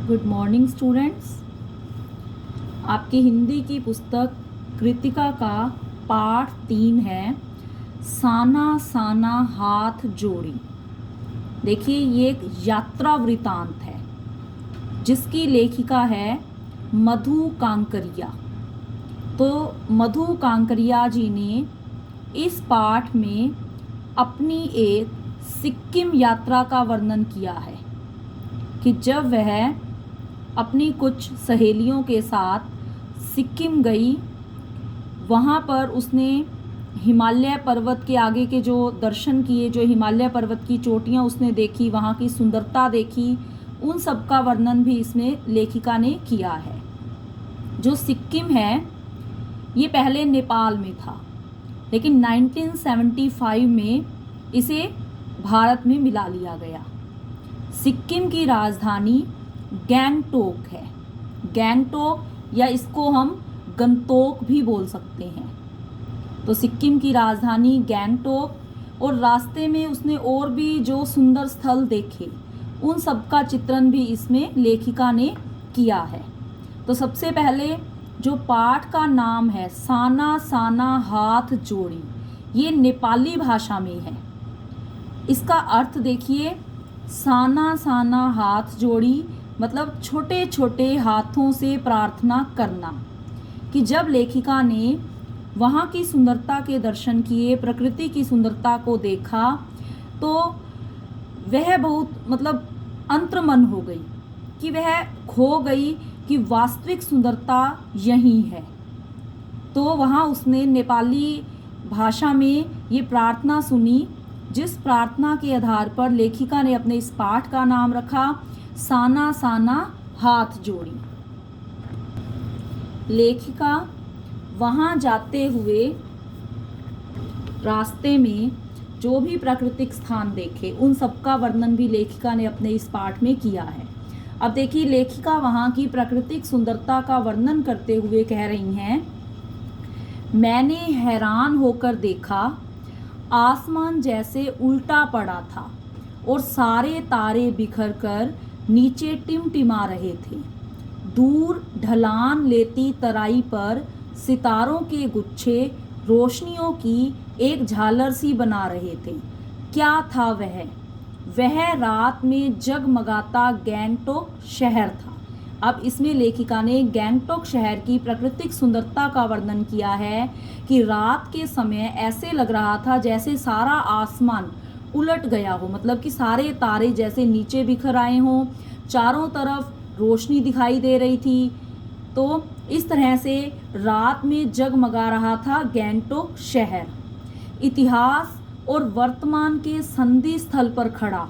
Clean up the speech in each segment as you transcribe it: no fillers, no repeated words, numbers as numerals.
Good morning students. आपकी हिंदी की पुस्तक कृतिका का पाठ 3 है, साना साना हाथ जोड़ी। देखिए, ये एक यात्रा वृतांत है जिसकी लेखिका है मधु कांकरिया। तो मधु कांकरिया जी ने इस पाठ में अपनी एक सिक्किम यात्रा का वर्णन किया है कि जब वह अपनी कुछ सहेलियों के साथ सिक्किम गई, वहाँ पर उसने हिमालय पर्वत के आगे के जो दर्शन किए, जो हिमालय पर्वत की चोटियाँ उसने देखी, वहाँ की सुंदरता देखी, उन सब का वर्णन भी इसमें लेखिका ने किया है। जो सिक्किम है ये पहले नेपाल में था, लेकिन 1975 में इसे भारत में मिला लिया गया। सिक्किम की राजधानी गैंगटोक है। गैंगटोक या इसको हम गंगटोक भी बोल सकते हैं। तो सिक्किम की राजधानी गैंगटोक, और रास्ते में उसने और भी जो सुंदर स्थल देखे उन सब का चित्रण भी इसमें लेखिका ने किया है। तो सबसे पहले जो पाठ का नाम है साना साना हाथ जोड़ी, ये नेपाली भाषा में है। इसका अर्थ देखिए, साना साना हाथ जोड़ी मतलब छोटे छोटे हाथों से प्रार्थना करना। कि जब लेखिका ने वहाँ की सुंदरता के दर्शन किए, प्रकृति की सुंदरता को देखा, तो वह बहुत अंतर्मन हो गई कि वह खो गई कि वास्तविक सुंदरता यही है। तो वहाँ उसने नेपाली भाषा में ये प्रार्थना सुनी, जिस प्रार्थना के आधार पर लेखिका ने अपने इस पाठ का नाम रखा साना साना हाथ जोड़ी। लेखिका वहाँ जाते हुए रास्ते में जो भी प्राकृतिक स्थान देखे उन सब का वर्णन भी लेखिका ने अपने इस पाठ में किया है। अब देखिए, लेखिका वहाँ की प्राकृतिक सुंदरता का वर्णन करते हुए कह रही हैं, मैंने हैरान होकर देखा, आसमान जैसे उल्टा पड़ा था और सारे तारे बिखर कर नीचे टिमटिमा रहे थे। दूर ढलान लेती तराई पर सितारों के गुच्छे रोशनियों की एक झालर सी बना रहे थे। क्या था वह? वह रात में जगमगाता गैंगटोक शहर था। अब इसमें लेखिका ने गैंगटोक शहर की प्राकृतिक सुंदरता का वर्णन किया है कि रात के समय ऐसे लग रहा था जैसे सारा आसमान उलट गया हो, मतलब कि सारे तारे जैसे नीचे बिखर आए हों, चारों तरफ रोशनी दिखाई दे रही थी। तो इस तरह से रात में जगमगा रहा था गैंगटोक शहर। इतिहास और वर्तमान के संधि स्थल पर खड़ा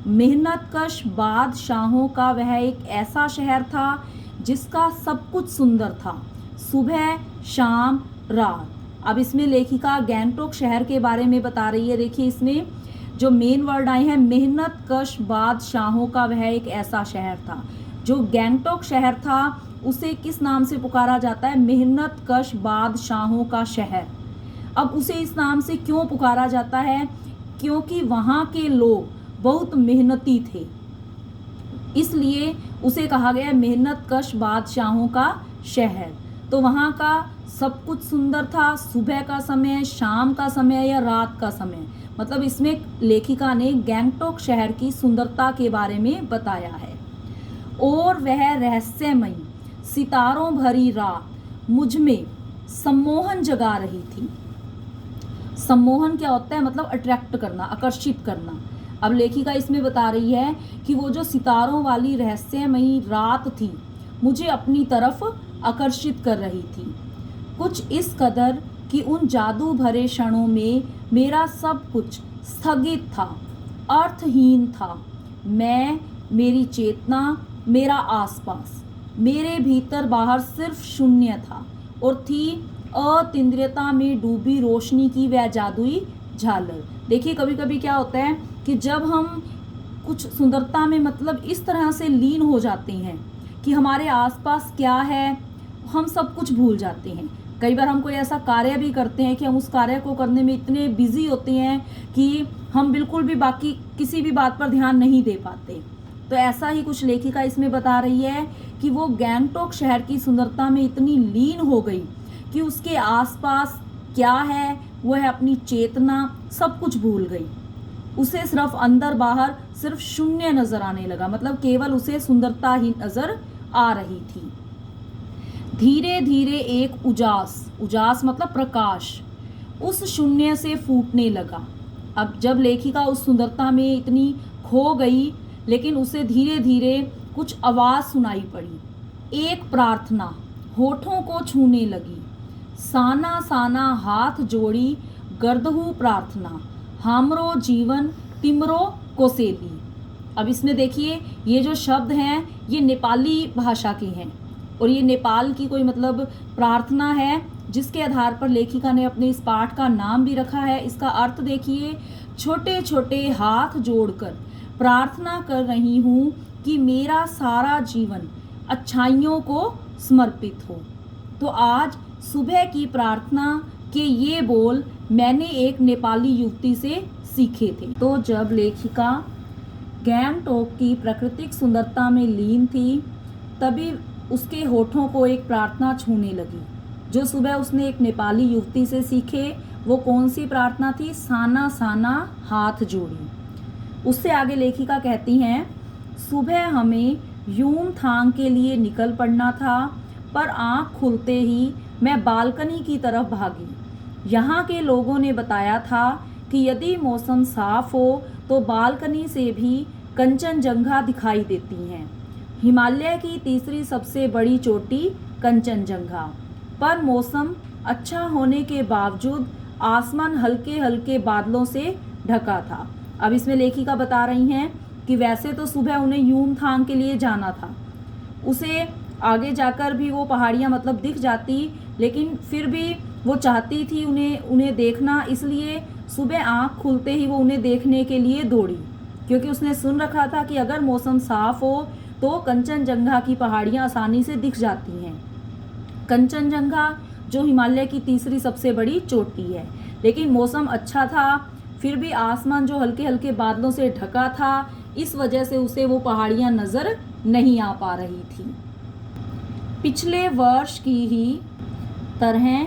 मेहनतकश बादशाहों का वह एक ऐसा शहर था जिसका सब कुछ सुंदर था, सुबह शाम रात। अब इसमें लेखिका गैंगटोक शहर के बारे में बता रही है। देखिए, इसमें जो मेन वर्ड आए हैं, मेहनतकश बादशाहों का वह एक ऐसा शहर था। जो गैंगटोक शहर था उसे किस नाम से पुकारा जाता है? मेहनतकश बादशाहों का शहर। अब उसे इस नाम से क्यों पुकारा जाता है? क्योंकि वहाँ के लोग बहुत मेहनती थे, इसलिए उसे कहा गया मेहनतकश बादशाहों का शहर। तो वहाँ का सब कुछ सुंदर था, सुबह का समय, शाम का समय या रात का समय। मतलब इसमें लेखिका ने गैंगटोक शहर की सुंदरता के बारे में बताया है। और वह रहस्यमयी सितारों भरी रात मुझ में सम्मोहन जगा रही थी। सम्मोहन क्या होता है? मतलब अट्रैक्ट करना, आकर्षित करना। अब लेखिका इसमें बता रही है कि वो जो सितारों वाली रहस्यमयी रात थी मुझे अपनी तरफ आकर्षित कर रही थी, कुछ इस कदर कि उन जादू भरे क्षणों में मेरा सब कुछ स्थगित था, अर्थहीन था। मैं, मेरी चेतना, मेरा आसपास, मेरे भीतर बाहर सिर्फ शून्य था और थी अतीन्द्रियता में डूबी रोशनी की वह जादुई झालर। देखिए, कभी कभी क्या होता है कि जब हम कुछ सुंदरता में इस तरह से लीन हो जाते हैं कि हमारे आसपास क्या है हम सब कुछ भूल जाते हैं। कई बार हम कोई ऐसा कार्य भी करते हैं कि हम उस कार्य को करने में इतने बिजी होते हैं कि हम बिल्कुल भी बाकी किसी भी बात पर ध्यान नहीं दे पाते। तो ऐसा ही कुछ लेखिका इसमें बता रही है कि वो गैंगटॉक शहर की सुंदरता में इतनी लीन हो गई कि उसके आसपास क्या है, वह अपनी चेतना सब कुछ भूल गई। उसे सिर्फ अंदर बाहर सिर्फ शून्य नजर आने लगा, मतलब केवल उसे सुंदरता ही नजर आ रही थी। धीरे धीरे एक उजास मतलब प्रकाश उस शून्य से फूटने लगा। अब जब लेखिका उस सुंदरता में इतनी खो गई, लेकिन उसे धीरे धीरे कुछ आवाज सुनाई पड़ी। एक प्रार्थना होठों को छूने लगी। साना साना हाथ जोड़ी गर्दहू प्रार्थना, हामरो जीवन तिमरो कोसेली। अब इसमें देखिए ये जो शब्द हैं ये नेपाली भाषा के हैं और ये नेपाल की कोई मतलब प्रार्थना है जिसके आधार पर लेखिका ने अपने इस पाठ का नाम भी रखा है। इसका अर्थ देखिए, छोटे छोटे हाथ जोड़कर प्रार्थना कर रही हूँ कि मेरा सारा जीवन अच्छाइयों को समर्पित हो। तो आज सुबह की प्रार्थना के ये बोल मैंने एक नेपाली युवती से सीखे थे। तो जब लेखिका गैंगटॉक की प्राकृतिक सुंदरता में लीन थी, तभी उसके होठों को एक प्रार्थना छूने लगी जो सुबह उसने एक नेपाली युवती से सीखे। वो कौन सी प्रार्थना थी? साना साना हाथ जोड़ी। उससे आगे लेखिका कहती हैं, सुबह हमें यूमथांग के लिए निकल पड़ना था, पर आँख खुलते ही मैं बालकनी की तरफ भागी। यहाँ के लोगों ने बताया था कि यदि मौसम साफ हो तो बालकनी से भी कंचनजंगा दिखाई देती हैं। हिमालय की तीसरी सबसे बड़ी चोटी कंचनजंगा। पर मौसम अच्छा होने के बावजूद आसमान हल्के हल्के बादलों से ढका था। अब इसमें लेखिका बता रही हैं कि वैसे तो सुबह उन्हें यूमथांग के लिए जाना था, उसे आगे जाकर भी वो पहाड़ियाँ मतलब दिख जाती, लेकिन फिर भी वो चाहती थी उन्हें देखना, इसलिए सुबह आँख खुलते ही वो उन्हें देखने के लिए दौड़ी, क्योंकि उसने सुन रखा था कि अगर मौसम साफ हो तो कंचनजंगा की पहाड़ियाँ आसानी से दिख जाती हैं। कंचनजंगा जो हिमालय की तीसरी सबसे बड़ी चोटी है, लेकिन मौसम अच्छा था, फिर भी आसमान जो हल्के हल्के बादलों से ढका था, इस वजह से उसे वो पहाड़ियाँ नज़र नहीं आ पा रही थी। पिछले वर्ष की ही तरह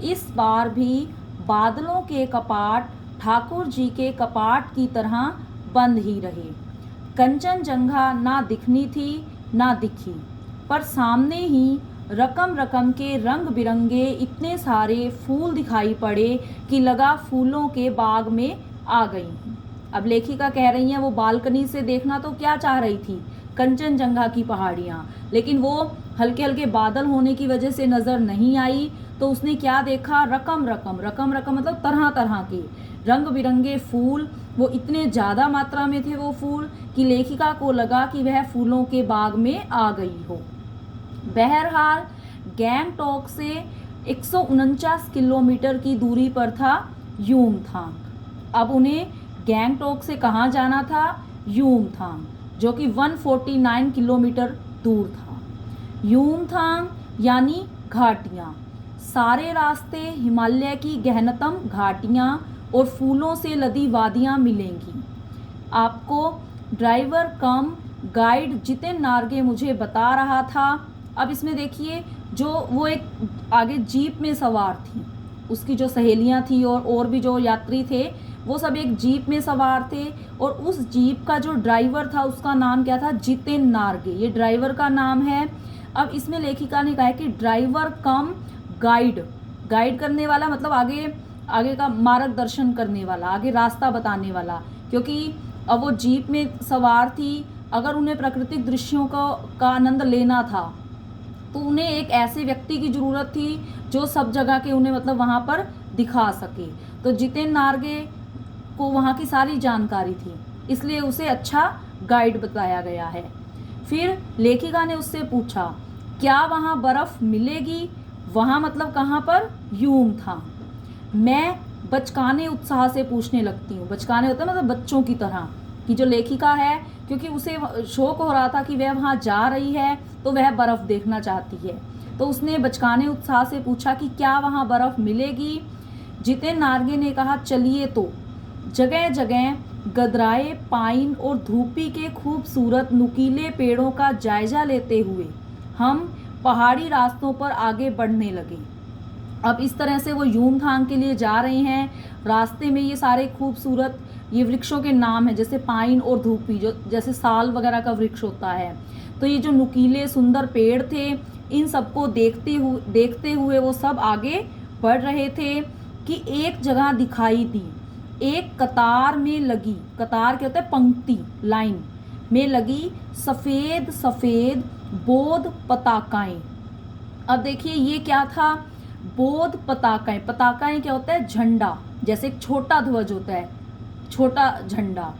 इस बार भी बादलों के कपाट ठाकुर जी के कपाट की तरह बंद ही रहे। कंचनजंगा ना दिखनी थी ना दिखी, पर सामने ही रकम रकम के रंग बिरंगे इतने सारे फूल दिखाई पड़े कि लगा फूलों के बाग में आ गई हूँ। अब लेखिका कह रही हैं वो बालकनी से देखना तो क्या चाह रही थी? कंचनजंगा की पहाड़ियाँ, लेकिन वो हल्के हल्के बादल होने की वजह से नज़र नहीं आई, तो उसने क्या देखा? रकम रकम मतलब तरह तरह के रंग बिरंगे फूल। वो इतने ज़्यादा मात्रा में थे वो फूल कि लेखिका को लगा कि वह फूलों के बाग में आ गई हो। बहरहाल गैंगटॉक से 149 किलोमीटर की दूरी पर था यूमथांग। अब उन्हें गैंगटॉक से कहाँ जाना था? यूमथांग, जो कि 149 किलोमीटर दूर था। यूमथांग यानी घाटियाँ। सारे रास्ते हिमालय की गहनतम घाटियाँ और फूलों से लदी वादियाँ मिलेंगी। आपको ड्राइवर कम गाइड जितेन नार्गे मुझे बता रहा था। अब इसमें देखिए जो वो एक आगे जीप में सवार थी, उसकी जो सहेलियां थी और भी जो यात्री थे वो सब एक जीप में सवार थे, और उस जीप का जो ड्राइवर था उसका नाम क्या था? जितेन नार्गे, ये ड्राइवर का नाम है। अब इसमें लेखिका ने कहा कि ड्राइवर कम गाइड करने वाला, मतलब आगे का मार्गदर्शन करने वाला, आगे रास्ता बताने वाला, क्योंकि अब वो जीप में सवार थी। अगर उन्हें प्राकृतिक दृश्यों का आनंद लेना था तो उन्हें एक ऐसे व्यक्ति की ज़रूरत थी जो सब जगह के उन्हें मतलब वहाँ पर दिखा सके। तो जितेन नार्गे को वहाँ की सारी जानकारी थी, इसलिए उसे अच्छा गाइड बताया गया है। फिर लेखिका ने उससे पूछा क्या वहाँ बर्फ़ मिलेगी? वहाँ मतलब कहाँ पर? यूमथांग। मैं बचकाने उत्साह से पूछने लगती हूँ। बचकाने होता है मतलब बच्चों की तरह, कि जो लेखिका है, क्योंकि उसे शौक हो रहा था कि वह वहाँ जा रही है तो वह बर्फ़ देखना चाहती है, तो उसने बचकाने उत्साह से पूछा कि क्या वहाँ बर्फ़ मिलेगी? जितेन नार्गे ने कहा चलिए। तो जगह जगह गदराए पाइन और धूपी के खूबसूरत नुकीले पेड़ों का जायजा लेते हुए हम पहाड़ी रास्तों पर आगे बढ़ने लगे। अब इस तरह से वो यूमथांग के लिए जा रहे हैं। रास्ते में ये सारे खूबसूरत ये वृक्षों के नाम हैं, जैसे पाइन और धूपी, जो जैसे साल वगैरह का वृक्ष होता है। तो ये जो नुकीले सुंदर पेड़ थे, इन सबको देखते हुए वो सब आगे बढ़ रहे थे कि एक जगह दिखाई दी। एक कतार में लगी, कतार क्या होता है, पंक्ति, लाइन में लगी सफ़ेद सफ़ेद बौद्ध पताकाएं। अब देखिए ये क्या था, बौद्ध पताकाएं। पताकाएं क्या होता है, झंडा, जैसे एक छोटा ध्वज होता है, छोटा झंडा।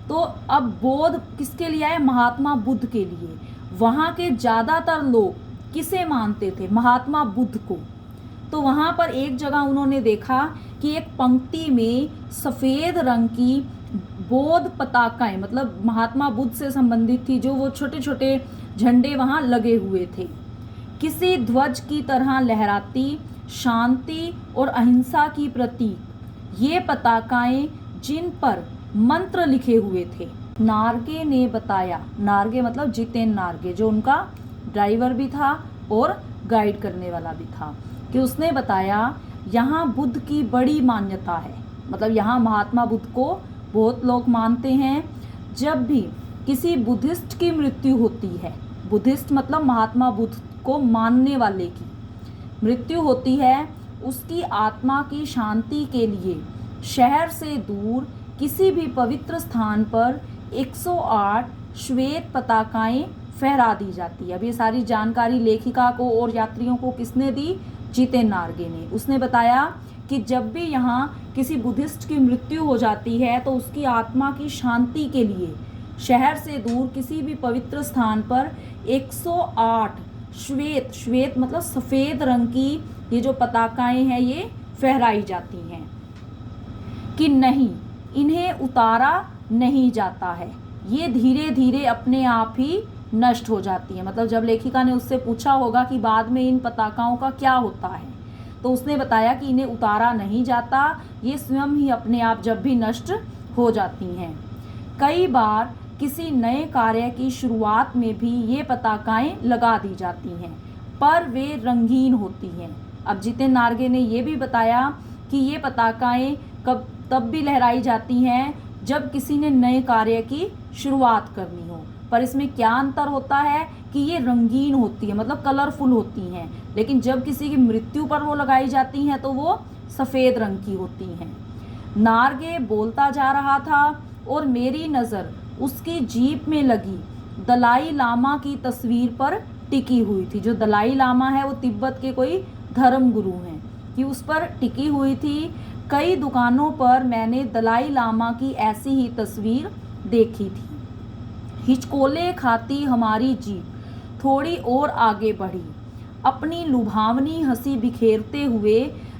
तो अब बौद्ध किसके लिए आए, महात्मा बुद्ध के लिए। वहाँ के ज़्यादातर लोग किसे मानते थे, महात्मा बुद्ध को। तो वहाँ पर एक जगह उन्होंने देखा कि एक पंक्ति में सफ़ेद रंग की बौद्ध पताकाएं, मतलब महात्मा बुद्ध से संबंधित थी, जो वो छोटे छोटे झंडे वहाँ लगे हुए थे, किसी ध्वज की तरह लहराती, शांति और अहिंसा की प्रतीक। ये पताकाएं जिन पर मंत्र लिखे हुए थे। नार्गे ने बताया, नार्गे मतलब जितेन नार्गे, जो उनका ड्राइवर भी था और गाइड करने वाला भी था, कि उसने बताया यहाँ बुद्ध की बड़ी मान्यता है। मतलब यहाँ महात्मा बुद्ध को बहुत लोग मानते हैं। जब भी किसी बुद्धिस्ट की मृत्यु होती है, बुद्धिस्ट मतलब महात्मा बुद्ध को मानने वाले की मृत्यु होती है, उसकी आत्मा की शांति के लिए शहर से दूर किसी भी पवित्र स्थान पर 108 श्वेत पताकाएं फहरा दी जाती है। अब ये सारी जानकारी लेखिका को और यात्रियों को किसने दी, जितेन नार्गे ने। उसने बताया कि जब भी यहाँ किसी बुद्धिस्ट की मृत्यु हो जाती है तो उसकी आत्मा की शांति के लिए शहर से दूर किसी भी पवित्र स्थान पर 108 श्वेत, श्वेत मतलब सफ़ेद रंग की ये जो पताकाएं हैं ये फहराई जाती हैं, कि नहीं, इन्हें उतारा नहीं जाता है, ये धीरे धीरे अपने आप ही नष्ट हो जाती है। मतलब जब लेखिका ने उससे पूछा होगा कि बाद में इन पताकाओं का क्या होता है, तो उसने बताया कि इन्हें उतारा नहीं जाता, ये स्वयं ही अपने आप जब भी नष्ट हो जाती हैं। कई बार किसी नए कार्य की शुरुआत में भी ये पताकाएं लगा दी जाती हैं, पर वे रंगीन होती हैं। अब जितेन नार्गे ने ये भी बताया कि ये पताकाएं तब भी लहराई जाती हैं जब किसी ने नए कार्य की शुरुआत करनी हो, पर इसमें क्या अंतर होता है कि ये रंगीन होती है, मतलब कलरफुल होती हैं, लेकिन जब किसी की मृत्यु पर वो लगाई जाती हैं तो वो सफ़ेद रंग की होती हैं। नार्गे बोलता जा रहा था और मेरी नज़र उसकी जीप में लगी दलाई लामा की तस्वीर पर टिकी हुई थी। जो दलाई लामा है वो तिब्बत के कोई धर्म गुरु हैं, कि उस पर टिकी हुई थी। कई दुकानों पर मैंने दलाई लामा की ऐसी ही तस्वीर देखी थी। हिचकोले खाती हमारी जीप थोड़ी और आगे बढ़ी। अपनी लुभावनी हंसी बिखेरते हुए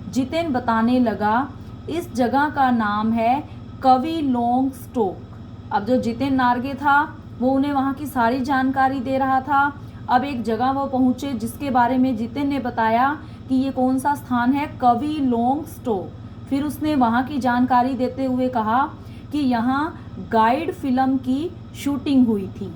जितेन बताने लगा, इस जगह का नाम है कविलोंग स्टोक। अब जो जितेन नार्गे था वो उन्हें वहाँ की सारी जानकारी दे रहा था। अब एक जगह वो पहुँचे जिसके बारे में जितेन ने बताया कि ये कौन सा स्थान है, कविलोंग स्टोक। फिर उसने वहाँ की जानकारी देते हुए कहा कि यहाँ गाइड फिल्म की शूटिंग हुई थी।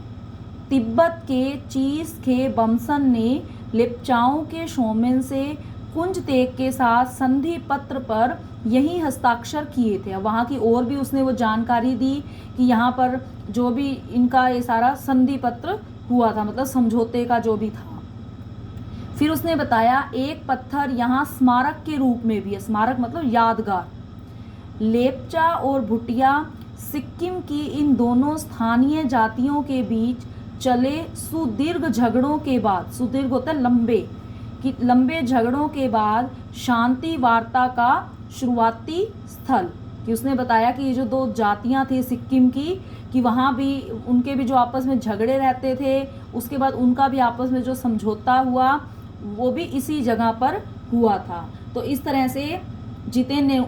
तिब्बत के चीज खे बमसन ने लेप्चाओं के शोमेन से कुंज तेग के साथ संधि पत्र पर यही हस्ताक्षर किए थे। अब वहाँ की और भी उसने वो जानकारी दी कि यहाँ पर जो भी इनका ये सारा संधि पत्र हुआ था, मतलब समझौते का जो भी था। फिर उसने बताया एक पत्थर यहाँ स्मारक के रूप में भी है, स्मारक मतलब यादगार। लेप्चा और भुटिया सिक्किम की इन दोनों स्थानीय जातियों के बीच चले सुदीर्घ झगड़ों के बाद, सुदीर्घ होता है लंबे, कि लंबे झगड़ों के बाद शांति वार्ता का शुरुआती स्थल। कि उसने बताया कि ये जो दो जातियां थी सिक्किम की, कि वहाँ भी उनके भी जो आपस में झगड़े रहते थे, उसके बाद उनका भी आपस में जो समझौता हुआ वो भी इसी जगह पर हुआ था। तो इस तरह से जितेन ने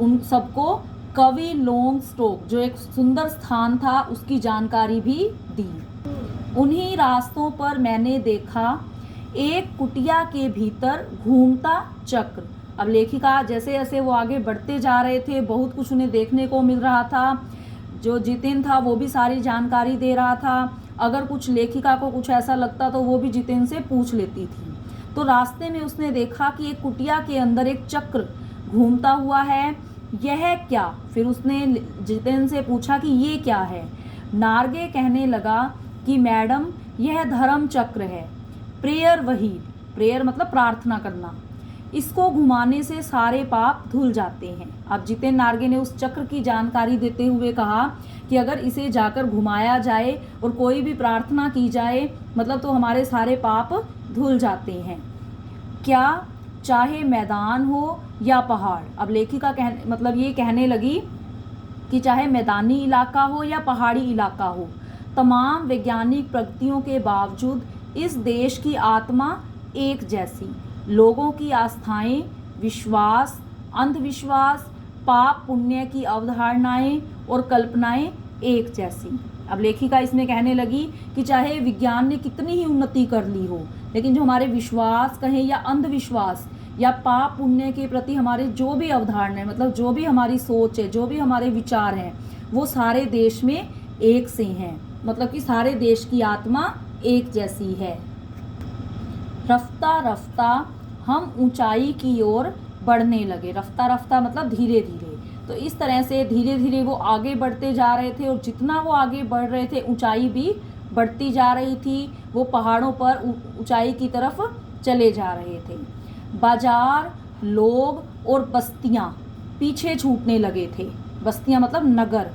उन सबको कविलोंग स्टोक, जो एक सुंदर स्थान था, उसकी जानकारी भी दी। उन्हीं रास्तों पर मैंने देखा एक कुटिया के भीतर घूमता चक्र। अब लेखिका जैसे जैसे वो आगे बढ़ते जा रहे थे बहुत कुछ उन्हें देखने को मिल रहा था। जो जितेन था वो भी सारी जानकारी दे रहा था। अगर कुछ लेखिका को कुछ ऐसा लगता तो वो भी जितेन से पूछ लेती थी। तो रास्ते में उसने देखा कि एक कुटिया के अंदर एक चक्र घूमता हुआ है। यह क्या? फिर उसने जितेन से पूछा कि ये क्या है। नार्गे कहने लगा कि मैडम यह धर्म चक्र है, प्रेयर वही, प्रेयर मतलब प्रार्थना करना, इसको घुमाने से सारे पाप धुल जाते हैं। अब जितेन नार्गे ने उस चक्र की जानकारी देते हुए कहा कि अगर इसे जाकर घुमाया जाए और कोई भी प्रार्थना की जाए मतलब तो हमारे सारे पाप धुल जाते हैं। क्या? चाहे मैदान हो या पहाड़। अब लेखिका ये कहने लगी कि चाहे मैदानी इलाका हो या पहाड़ी इलाका हो, तमाम वैज्ञानिक प्रगतियों के बावजूद इस देश की आत्मा एक जैसी, लोगों की आस्थाएं, विश्वास, अंधविश्वास, पाप पुण्य की अवधारणाएं और कल्पनाएं एक जैसी। अब लेखिका इसमें कहने लगी कि चाहे विज्ञान ने कितनी ही उन्नति कर ली हो, लेकिन जो हमारे विश्वास कहें या अंधविश्वास या पाप पुण्य के प्रति हमारे जो भी अवधारणाएं मतलब जो भी हमारी सोच है, जो भी हमारे विचार हैं, वो सारे देश में एक से हैं, मतलब कि सारे देश की आत्मा एक जैसी है। रफ्ता रफ्ता हम ऊंचाई की ओर बढ़ने लगे। रफ्ता रफ्ता मतलब धीरे धीरे। तो इस तरह से धीरे धीरे वो आगे बढ़ते जा रहे थे और जितना वो आगे बढ़ रहे थे ऊंचाई भी बढ़ती जा रही थी। वो पहाड़ों पर ऊंचाई की तरफ चले जा रहे थे। बाजार, लोग और बस्तियां पीछे छूटने लगे थे। बस्तियां मतलब नगर,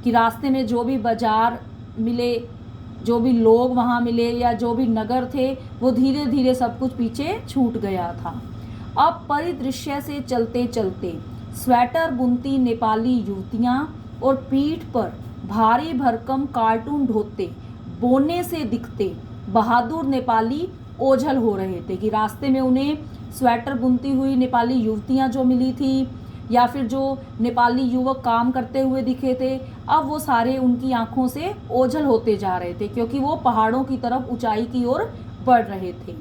कि रास्ते में जो भी बाजार मिले, जो भी लोग वहाँ मिले या जो भी नगर थे, वो धीरे धीरे सब कुछ पीछे छूट गया था। अब परिदृश्य से चलते चलते स्वेटर बुनती नेपाली युवतियाँ और पीठ पर भारी भरकम कार्टून ढोते बोने से दिखते बहादुर नेपाली ओझल हो रहे थे। कि रास्ते में उन्हें स्वेटर बुनती हुई नेपाली युवतियाँ जो मिली थी या फिर जो नेपाली युवक काम करते हुए दिखे थे, अब वो सारे उनकी आंखों से ओझल होते जा रहे थे क्योंकि वो पहाड़ों की तरफ ऊंचाई की ओर बढ़ रहे थे।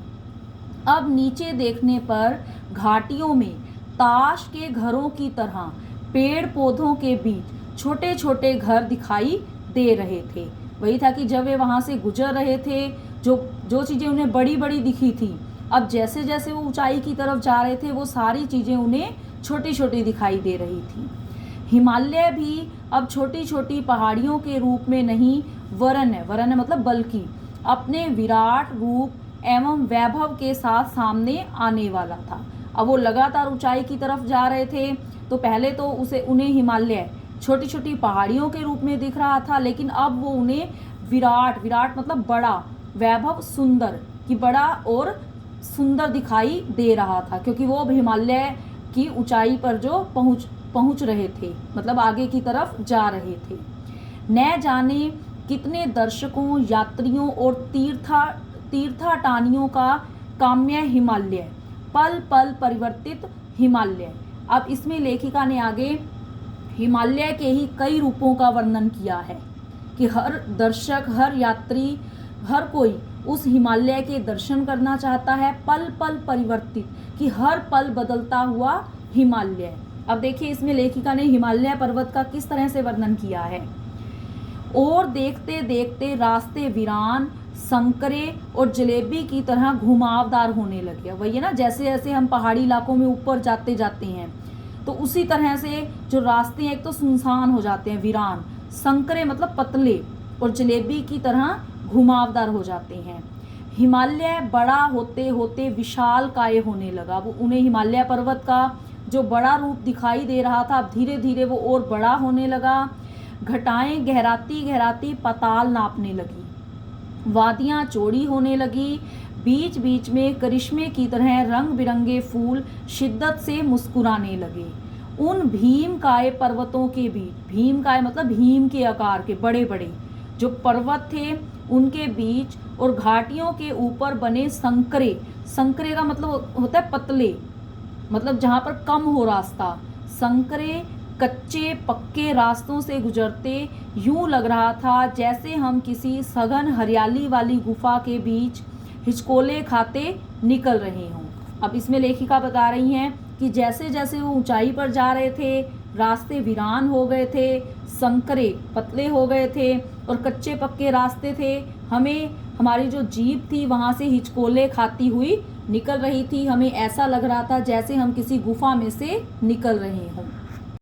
अब नीचे देखने पर घाटियों में ताश के घरों की तरह पेड़ पौधों के बीच छोटे छोटे घर दिखाई दे रहे थे। वही था कि जब वे वहाँ से गुजर रहे थे, जो चीज़ें उन्हें बड़ी बड़ी दिखी थी, अब जैसे जैसे वो ऊंचाई की तरफ जा रहे थे वो सारी चीज़ें उन्हें छोटी छोटी दिखाई दे रही थी। हिमालय भी अब छोटी छोटी पहाड़ियों के रूप में नहीं वरन मतलब बल्कि अपने विराट रूप एवं वैभव के साथ सामने आने वाला था। अब वो लगातार ऊंचाई की तरफ जा रहे थे तो पहले तो उन्हें हिमालय छोटी छोटी पहाड़ियों के रूप में दिख रहा था, लेकिन अब वो उन्हें विराट मतलब बड़ा, वैभव सुंदर, कि बड़ा और सुंदर दिखाई दे रहा था क्योंकि वो अब हिमालय की ऊंचाई पर जो पहुंच रहे थे, मतलब आगे की तरफ जा रहे थे। न जाने कितने दर्शकों, यात्रियों और तीर्थाटानियों का काम्य हिमालय, पल पल परिवर्तित हिमालय। अब इसमें लेखिका ने आगे हिमालय के ही कई रूपों का वर्णन किया है कि हर दर्शक, हर यात्री, हर कोई उस हिमालय के दर्शन करना चाहता है। पल पल परिवर्तित, कि हर पल बदलता हुआ हिमालय। अब देखिए इसमें लेखिका ने हिमालय पर्वत का किस तरह से वर्णन किया है। और देखते देखते रास्ते वीरान, संकरे और जलेबी की तरह घुमावदार होने लगे। वही है ना, जैसे जैसे हम पहाड़ी इलाकों में ऊपर जाते जाते हैं तो उसी तरह से जो रास्ते हैं एक तो सुनसान हो जाते हैं, वीरान, संकरे मतलब पतले, और जलेबी की तरह घुमावदार हो जाते हैं। हिमालय बड़ा होते होते विशाल काय होने लगा। वो उन्हें हिमालय पर्वत का जो बड़ा रूप दिखाई दे रहा था अब धीरे धीरे वो और बड़ा होने लगा। घटाएं गहराती गहराती पाताल नापने लगी, वादियाँ चौड़ी होने लगी, बीच बीच में करिश्मे की तरह रंग बिरंगे फूल शिद्दत से मुस्कुराने लगे। उन भीमकाय पर्वतों के बीच, भीमकाय मतलब भीम के आकार के बड़े बड़े जो पर्वत थे उनके बीच और घाटियों के ऊपर बने संकरे, संकरे का मतलब होता है पतले, मतलब जहाँ पर कम हो रास्ता, संकरे कच्चे पक्के रास्तों से गुजरते यूं लग रहा था जैसे हम किसी सघन हरियाली वाली गुफा के बीच हिचकोले खाते निकल रहे हों। अब इसमें लेखिका बता रही हैं कि जैसे जैसे वो ऊंचाई पर जा रहे थे रास्ते वीरान हो गए थे, संकरे पतले हो गए थे और कच्चे पक्के रास्ते थे। हमें हमारी जो जीप थी वहाँ से हिचकोले खाती हुई निकल रही थी। हमें ऐसा लग रहा था जैसे हम किसी गुफा में से निकल रहे हों।